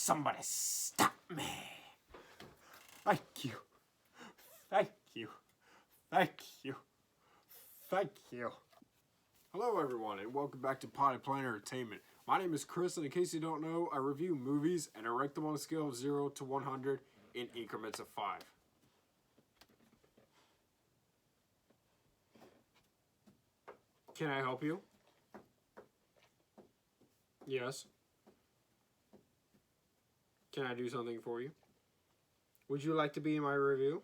Somebody stop me. Thank you. Thank you. Thank you. Thank you. Hello everyone and welcome back to Potty Planet Entertainment. My name is Chris and in case you don't know, I review movies and I rank them on a scale of 0 to 100 in increments of 5. Can I help you? Yes. Can I do something for you? Would you like to be in my review?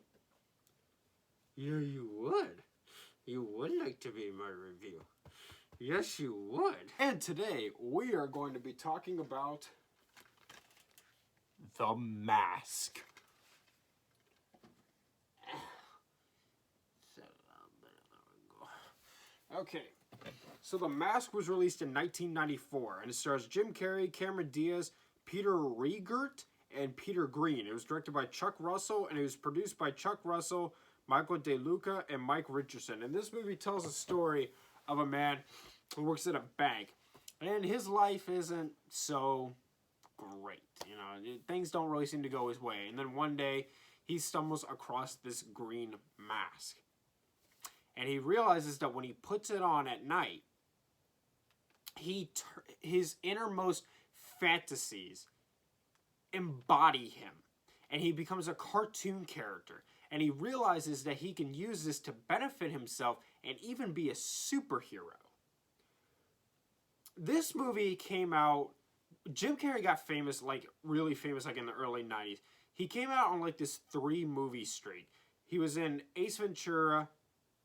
Yeah, you would. You would like to be in my review. Yes, you would. And today, we are going to be talking about The Mask. Okay, so The Mask was released in 1994, and it stars Jim Carrey, Cameron Diaz, Peter Riegert, and Peter Green. It was directed by Chuck Russell, and it was produced by Chuck Russell, Michael DeLuca, and Mike Richardson. And this movie tells a story of a man who works at a bank, and his life isn't so great. You know, things don't really seem to go his way. And then one day, he stumbles across this green mask. And he realizes that when he puts it on at night, his innermost fantasies embody him. And he becomes a cartoon character. And he realizes that he can use this to benefit himself and even be a superhero. This movie came out... Jim Carrey got famous, like, really famous, like, in the early 90s. He came out on, like, this 3-movie streak. He was in Ace Ventura,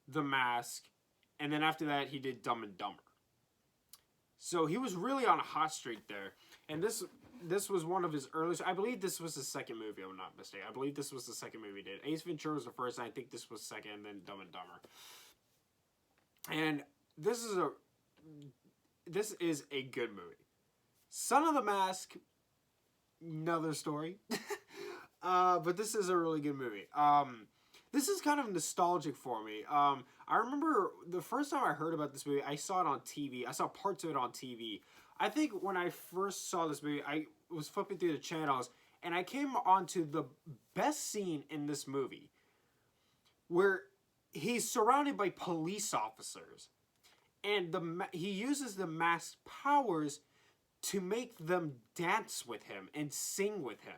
The Mask, and then after that, he did Dumb and Dumber. So he was really on a hot streak there. And this was one of his earliest... I believe this was the second movie, I'm not mistaken. I believe this was the second movie he did. Ace Ventura was the first, and I think this was second, and then Dumb and Dumber. And this is a good movie. Son of the Mask, another story. But this is a really good movie. This is kind of nostalgic for me. I remember the first time I heard about this movie, I saw it on TV. I saw parts of it on TV. I think when I first saw this movie, I was flipping through the channels, and I came onto the best scene in this movie, where he's surrounded by police officers, and he uses the mask's powers to make them dance with him and sing with him.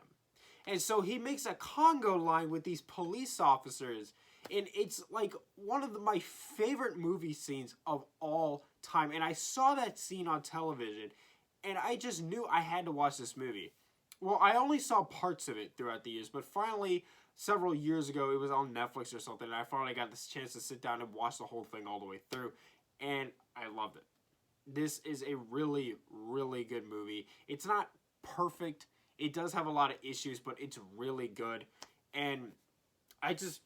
And so he makes a Congo line with these police officers. And it's like one of my favorite movie scenes of all time. And I saw that scene on television. And I just knew I had to watch this movie. Well, I only saw parts of it throughout the years. But finally, several years ago, it was on Netflix or something. And I finally got this chance to sit down and watch the whole thing all the way through. And I loved it. This is a really, really good movie. It's not perfect. It does have a lot of issues, but it's really good. And I just,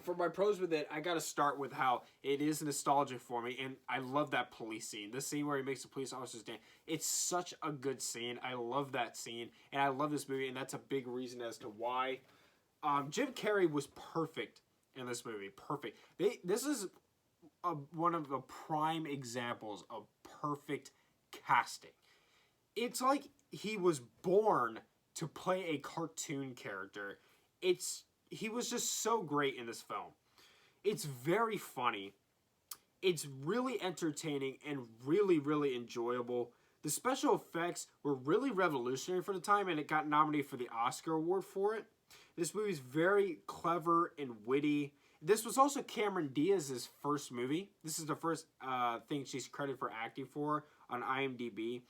for my pros with it, I got to start with how it is nostalgic for me. And I love that police scene. The scene where he makes the police officers dance. It's such a good scene. I love that scene. And I love this movie. And that's a big reason as to why. Jim Carrey was perfect in this movie. Perfect. This is one of the prime examples of perfect casting. It's like he was born to play a cartoon character. He was just so great in this film. It's very funny. It's really entertaining and really, really enjoyable. The special effects were really revolutionary for the time, and it got nominated for the Oscar Award for it. This movie is very clever and witty. This was also Cameron Diaz's first movie. This is the first thing she's credited for acting for on IMDb.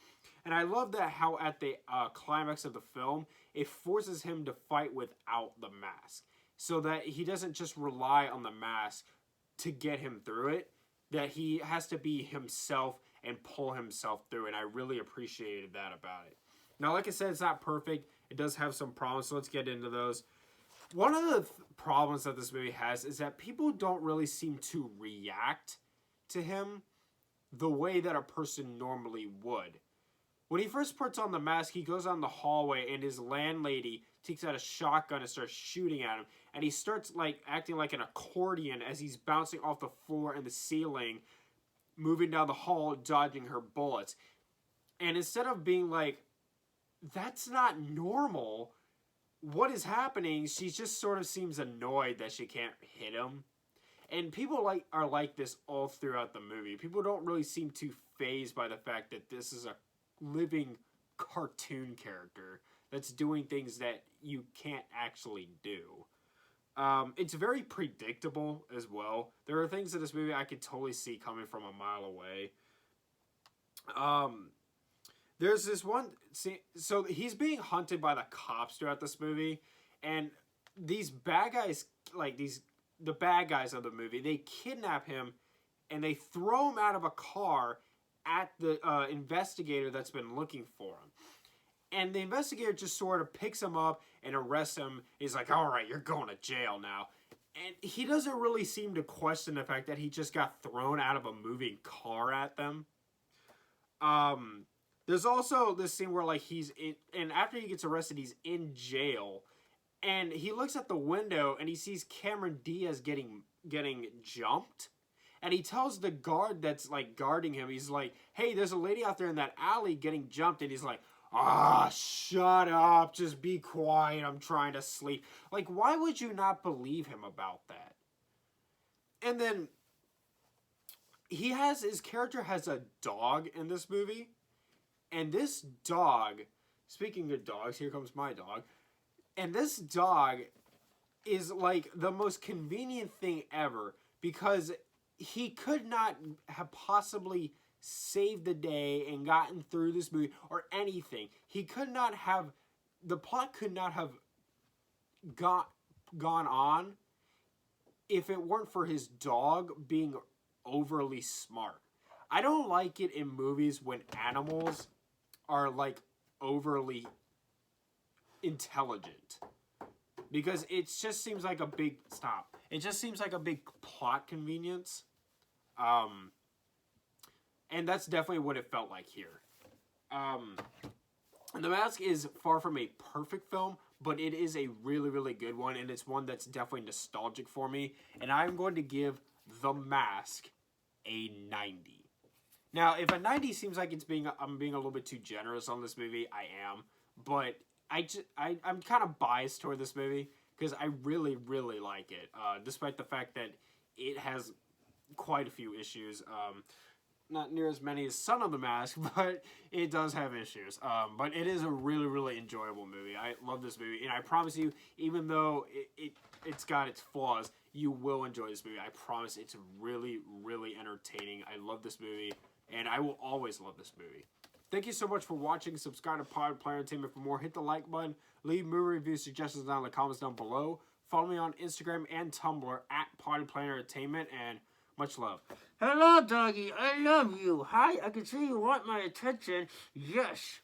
And I love that how at the climax of the film, it forces him to fight without the mask. So that he doesn't just rely on the mask to get him through it. That he has to be himself and pull himself through. And I really appreciated that about it. Now, like I said, it's not perfect. It does have some problems, so let's get into those. One of the problems that this movie has is that people don't really seem to react to him the way that a person normally would. When he first puts on the mask, he goes on the hallway and his landlady takes out a shotgun and starts shooting at him. And he starts like acting like an accordion as he's bouncing off the floor and the ceiling, moving down the hall, dodging her bullets. And instead of being like that's not normal. What is happening? She just sort of seems annoyed that she can't hit him. And people are like this all throughout the movie. People don't really seem too fazed by the fact that this is a living cartoon character that's doing things that you can't actually do. It's very predictable as well. There are things in this movie I could totally see coming from a mile away. There's this one scene, so he's being hunted by the cops throughout this movie, and these bad guys, the bad guys of the movie, they kidnap him, and they throw him out of a car at the investigator that's been looking for him. And the investigator just sort of picks him up and arrests him. He's like, all right, you're going to jail now. And he doesn't really seem to question the fact that he just got thrown out of a moving car at them. There's also this scene where, like, he's in, and after he gets arrested, he's in jail. And he looks at the window and he sees Cameron Diaz getting jumped. And he tells the guard that's, like, guarding him, he's like, hey, there's a lady out there in that alley getting jumped. And he's like, shut up, just be quiet, I'm trying to sleep. Like, why would you not believe him about that? And then his character has a dog in this movie, and this dog, speaking of dogs, here comes my dog, and this dog is like the most convenient thing ever, because he could not have possibly saved the day and gotten through this movie or anything. He could not have, the plot could not have gone on if it weren't for his dog being overly smart. I don't like it in movies when animals are like overly intelligent, because it just seems like a big It just seems like a big plot convenience. And that's definitely what it felt like here. The Mask is far from a perfect film, but it is a really, really good one, and it's one that's definitely nostalgic for me. And I'm going to give The Mask a 90. Now, if a 90 seems like I'm being a little bit too generous on this movie, I am. But I'm kind of biased toward this movie because I really, really like it, despite the fact that it has quite a few issues. Not near as many as Son of the Mask, but it does have issues. But it is a really, really enjoyable movie. I love this movie, and I promise you, even though it's got its flaws, you will enjoy this movie. I promise. It's really, really entertaining. I love this movie, and I will always love this movie. Thank you so much for watching. Subscribe to Pod Player Entertainment for more. Hit the like button. Leave movie review suggestions down in the comments down below. Follow me on Instagram and Tumblr at Pod Player Entertainment, and much love. Hello, doggy. I love you. Hi, I can see you want my attention. Yes.